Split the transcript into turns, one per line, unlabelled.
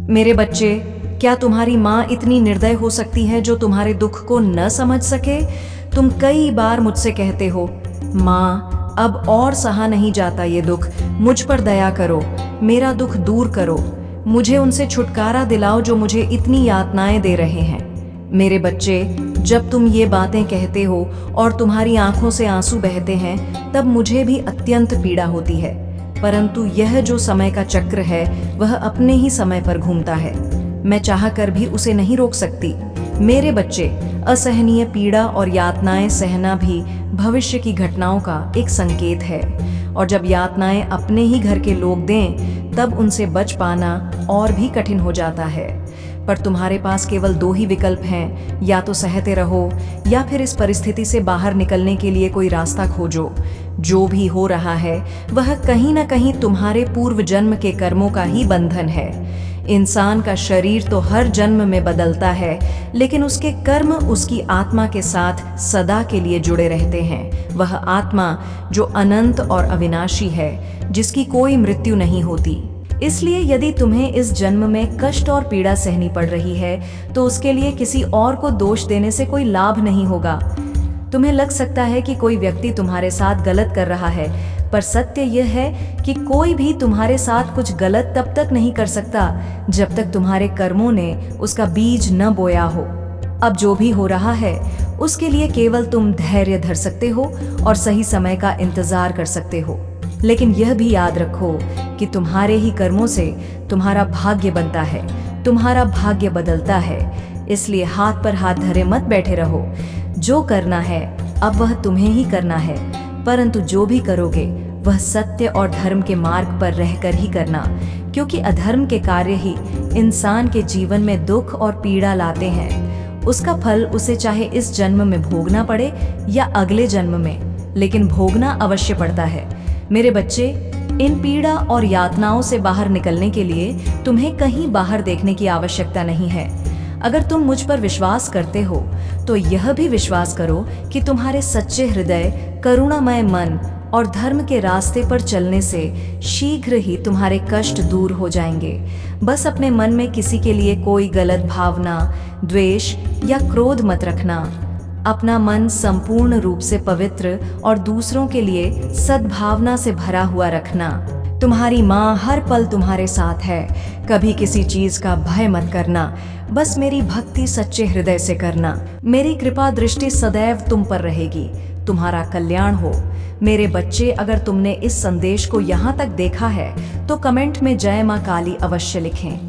मेरे बच्चे, क्या तुम्हारी माँ इतनी निर्दय हो सकती है जो तुम्हारे दुख को न समझ सके? तुम कई बार मुझसे कहते हो, माँ अब और सहा नहीं जाता ये दुख, मुझ पर दया करो, मेरा दुख दूर करो, मुझे उनसे छुटकारा दिलाओ जो मुझे इतनी यातनाएं दे रहे हैं। मेरे बच्चे, जब तुम ये बातें कहते हो और तुम्हारी आंखों से आंसू बहते हैं, तब मुझे भी अत्यंत पीड़ा होती है। परंतु यह जो समय का चक्र है वह अपने ही समय पर घूमता है, मैं चाहकर भी उसे नहीं रोक सकती। मेरे बच्चे, असहनीय पीड़ा और यातनाएं सहना भी भविष्य की घटनाओं का एक संकेत है, और जब यातनाएं अपने ही घर के लोग दें तब उनसे बच पाना और भी कठिन हो जाता है। पर तुम्हारे पास केवल दो ही विकल्प हैं, या तो सहते रहो या फिर इस परिस्थिति से बाहर निकलने के लिए कोई रास्ता खोजो। जो भी हो रहा है वह कहीं ना कहीं तुम्हारे पूर्व जन्म के कर्मों का ही बंधन है। इंसान का शरीर तो हर जन्म में बदलता है, लेकिन उसके कर्म उसकी आत्मा के साथ सदा के लिए जुड़े रहते हैं। वह आत्मा जो अनंत और अविनाशी है, जिसकी कोई मृत्यु नहीं होती। इसलिए यदि तुम्हें इस जन्म में कष्ट और पीड़ा सहनी पड़ रही है तो उसके लिए किसी और को दोष देने से कोई लाभ नहीं होगा। तुम्हें लग सकता है कि कोई व्यक्ति तुम्हारे साथ गलत कर रहा है, पर सत्य यह है कि कोई भी तुम्हारे साथ कुछ गलत तब तक नहीं कर सकता जब तक तुम्हारे कर्मों ने उसका बीज न बोया हो। अब जो भी हो रहा है उसके लिए केवल तुम धैर्य धर सकते हो और सही समय का इंतजार कर सकते हो। लेकिन यह भी याद रखो कि तुम्हारे ही कर्मों से तुम्हारा भाग्य बनता है, तुम्हारा भाग्य बदलता है। इसलिए हाथ पर हाथ धरे मत बैठे रहो। जो करना है अब वह तुम्हें ही करना है, परंतु जो भी करोगे वह सत्य और धर्म के मार्ग पर रहकर ही करना, क्योंकि अधर्म के कार्य ही इंसान के जीवन में दुख और पीड़ा लाते हैं। उसका फल उसे चाहे इस जन्म में भोगना पड़े या अगले जन्म में, लेकिन भोगना अवश्य पड़ता है। मेरे बच्चे, इन पीड़ा और यातनाओं से बाहर निकलने के लिए तुम्हें कहीं बाहर देखने की आवश्यकता नहीं है। अगर तुम मुझ पर विश्वास करते हो तो यह भी विश्वास करो कि तुम्हारे सच्चे हृदय, करुणामय मन और धर्म के रास्ते पर चलने से शीघ्र ही तुम्हारे कष्ट दूर हो जाएंगे। बस अपने मन में किसी के लिए कोई गलत भावना, द्वेष या क्रोध मत रखना। अपना मन संपूर्ण रूप से पवित्र और दूसरों के लिए सद्भावना से भरा हुआ रखना। तुम्हारी माँ हर पल तुम्हारे साथ है, कभी किसी चीज का भय मत करना, बस मेरी भक्ति सच्चे हृदय से करना। मेरी कृपा दृष्टि सदैव तुम पर रहेगी, तुम्हारा कल्याण हो। मेरे बच्चे, अगर तुमने इस संदेश को यहाँ तक देखा है तो कमेंट में जय माँ काली अवश्य लिखें।